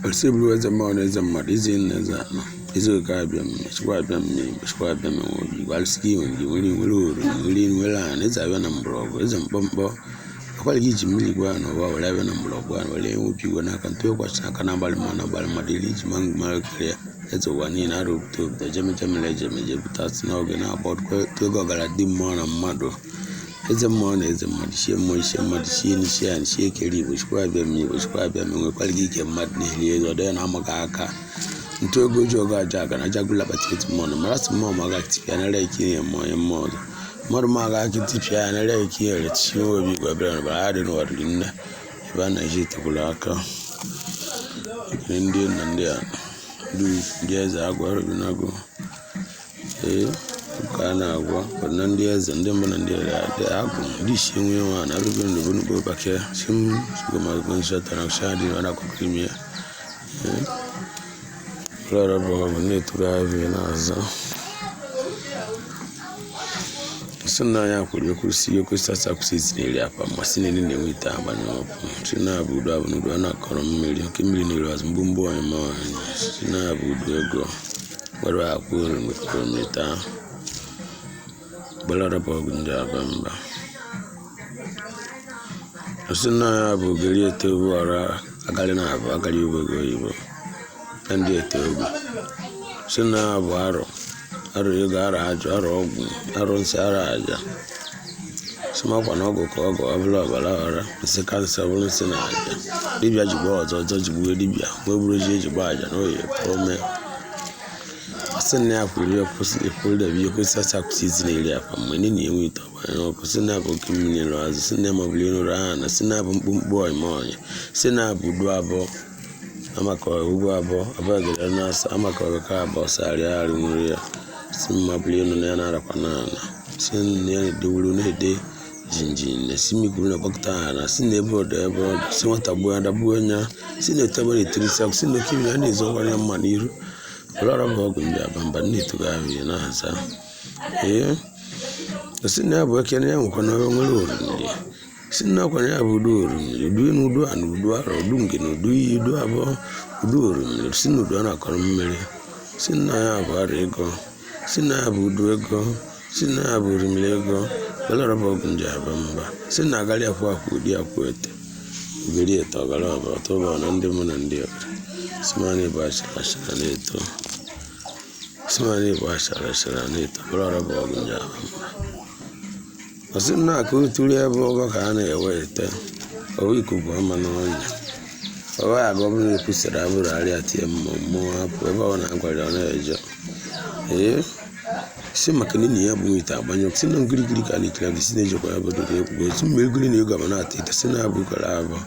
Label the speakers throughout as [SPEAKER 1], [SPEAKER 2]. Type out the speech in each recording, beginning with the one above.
[SPEAKER 1] Alsebru eze mmadụ eze mmadụ izi nne eze anọ izi oke abịa mme chukwu abịa mme chukwu abịa mme nwobi gbalịsịka iwe gị nwere oru nwere ana eze abịa na mgbọrọgwụ eze mkpọmkpọ akwara gị iji mmiri gwa n'ụwa were abịa na mgbọrọgwụ a were enwepi igwe n'aka ntụ ụbọchị n'aka na-agbalị mmadụ iri iji ma mara karịa eze ụwa niile arụ obodo obodo jemejemere ejemeje butasị n'oge na-agba oge ọgara dị mmụọ na mmadụ eze mmụọ na eze mmadụ chie mmụọ ichie mmadụ chie n'isi ya nchi ekere igbo chukwu abịa mme igbo chukwu abịa mme nwekwara gị ike mmadụ na-eri ego ọdọ ya na-amaghị aka ntụ ego ji ọgọ aja aga na ajagụla kpata eti mmụọ na marasị mmụọ ma aga tipịa nara ike ihe mmụọ ya mmụọ ọzọ mmadụ ma aga aka tipịa ya nara ike ihe retichi obi igwe bịara na bara ya dị n'ụwariri nne ebe a na-eji itekwuru aka ekele ndị nna ndị a ndị eze agwa ọrụbinago ka a na-agwa na ndị eze ndị mbụ na ndị agụ ndị isi enwe nwa na arụbere na obonugbo bakee chimgomagonshatarashadị na-akwakọrọ ime ya ụlọọrụ bụ na-eturu ahịa na-aza si na ya kwuru ekwusi ekwesịsị akwụsị itinyere apa mmasị niile na-enwe ite agbanye ọkụ si na-abụ udo abụ n'udo a na-akọrọ mmiri oke mmiri na-eru azụ mgbumgbu anyị ma ọhanya si na-abụ udo ego gbara akwụ ori mekọrọ mmeta gbalara bụ ọgụ ndị aba mba si na ya bụ ogeri ete obu ọra agarị na abụ agarị ugbo ego oyibo na ndị ete obi si na ya bụ arụ ego ara ajụ arụ ọgwụ arụ nsị ara aja simakwa na ọgụ ka ọgụ ọbụla ọbara ọra nsị kansị ọbụrụ nsị na aja dibịa jigbo ọzọ jigbuo dibịa wee bụrụ ji ejigbo aja na oyi pụome asị na ya kwuru ekwuru debi ekwesịsị akwụsị isi na-eri apa mgbe ndị na-enwe ite ọgbanye ọkụ si na abụ oke mmiri nrụ azụ si na mabụrụ ịnụrụ aha na si na abụ mkpụmkpụ ọyịma ọnya si na abụ udu abụọ amaka ugwu abụọ abụọ na-asa amaka ọbeka abụọ sarịa arụ nwere ya si mmabụrụ ịnụ na ya na-arakwa n'ala si na ya dewuru na-ede jinjin na si mikwuru na gbakọta aha na si na ebe ọdọ si nwata gbuo ya dagbuo nya si na etebere etirisi akwụ si na oke mmiri ya na-ezọkwara ya mma n'iru ụlọọrụ bụ ọgụ ndị abamba na-etogha ahụ na-aza si na ya bụ ekene ya nwekwa na nwere orumiri si na akwanye ya bụ udu orumiri udu enu udu a na udu arọ udu nge na udu iyi udu abụọ udu orumiri si na udu a na-akọrọ mmiri si na ya bụ ara ego si na ya bụ udu ego si na ya bụ orumiri ego ụlọọrụ bụ ọgụ ndị abamba si na agarị akwụ akwụ ụdị akwụ ete ugeri ete ọgara ọbara ọtọba na ndị mụ na ndị ọbara simani bụ ashara na-eto simani bụ ashara na-eto ụlọọrụ bụ ọgụ ndị abamba ọsị m na-akụ tụrụ ebe ọgọ ka a na-ewe ete ọwa ikuku ọma n'ọnya ọwa ya ga ọbụla ekwusịrị abụrụ arịa tie mmụọ hapụ ebe ọ na-agwara ọ na-eje si maka na ya bụ ite agbanye ọkụ si na ngirigiri ka a na-ekiri gị si na-ejekwa ya bụdoro ekwugo otu mmegiri na ego ama na-ata ite si na abụ gara abụọ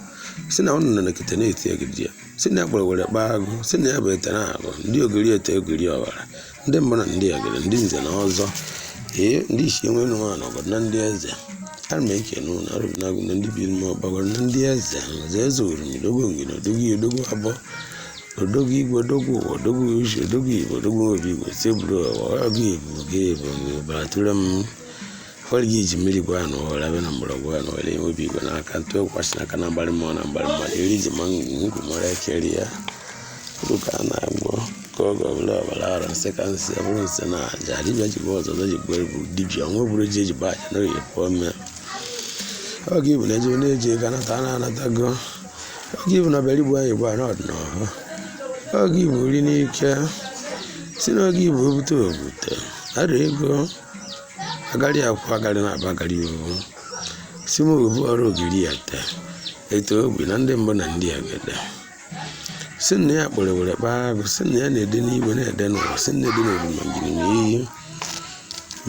[SPEAKER 1] si na ọnụ na kete na-eti egidi ya si na agbara were kpaa agụ si na ya bụ ete na abụ ndị ogiri ete ogiri ọbara ndị mbụ na ndị agịrị ndị nze na ọzọ ndị isi enwe nwa na ọgọdụ na ndị eze a na eke n'ụlọ arụbinago na ndị bi n'ime ọgbagoro na ndị eze eze orumi dogo ngine odogo abụọ odogo igwe odogo ụwa odogo uche odogo igbo odogo obi igwe tebụl ọgụ ebu ga-ebu bara tụrụ m kwere gị iji mmiri gwa ya na ọhụrụ abịa na mgbọrọgwụ ya na ọhụrụ enwebi igwe n'aka ntụ ekwachi n'aka na mgbarị mmụọ na mgbarị mmadụ eri ji ma ngwu mara ekeri ya ka a na-agbọ ka oge ọbụla ọbara ara nsị ka nsị abụrụ nsị na aja dibịa jigbo ọzọ jigbo ebu dibịa nwe bụrụ ji ejigbo aja na oyi pụọ mee oge ibu na-eje na-eji ego anata a na-anatago oge ibu na bịara igbu anyị igbo a n'ọdịnọha oge ibu nri n'ike si n'oge ibu obute ara ego agarị akwụ agarị na-aba agarị owu si m obu ọrụ ogiri ya eto ogbi na ndị mbụ na ndị agada si na ya kpọrọ were kpaa agụ si na ya na-ede n'igwe na-ede n'ụwa si na ede n'oruma ngiri na iyi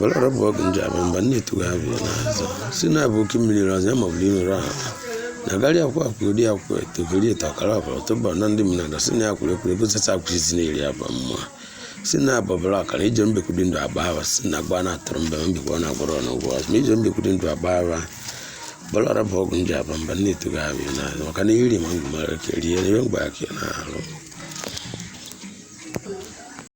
[SPEAKER 1] ụlọọrụ bụ ọgụ ndị abamba na-etogha abịa n'azụ si na abụ oke mmiri ọzọ ya maọbụrụ ịnụrụ aha na agarị akwụ akwụ ụdị akwụ etogori eto ọkara ọbara ọtụba na ndị mmadụ si na ya kwuru ekwuru egosisi akwụsịzi na-eri aba mmụọ si na abọbara ọkara ije mbekwudi ndụ agba aba si na agba na-atụrụ mbe mbekwa na agwọrọ n'ụgwọ ọzọ ma ije mbekwudi ndụ agba aba ụlọọrụ bụ ọgụ ndị abamba na-etogha abịa n'azụ maka na iri ma ngwụ mara kerie ebe mgbe aka na-arụ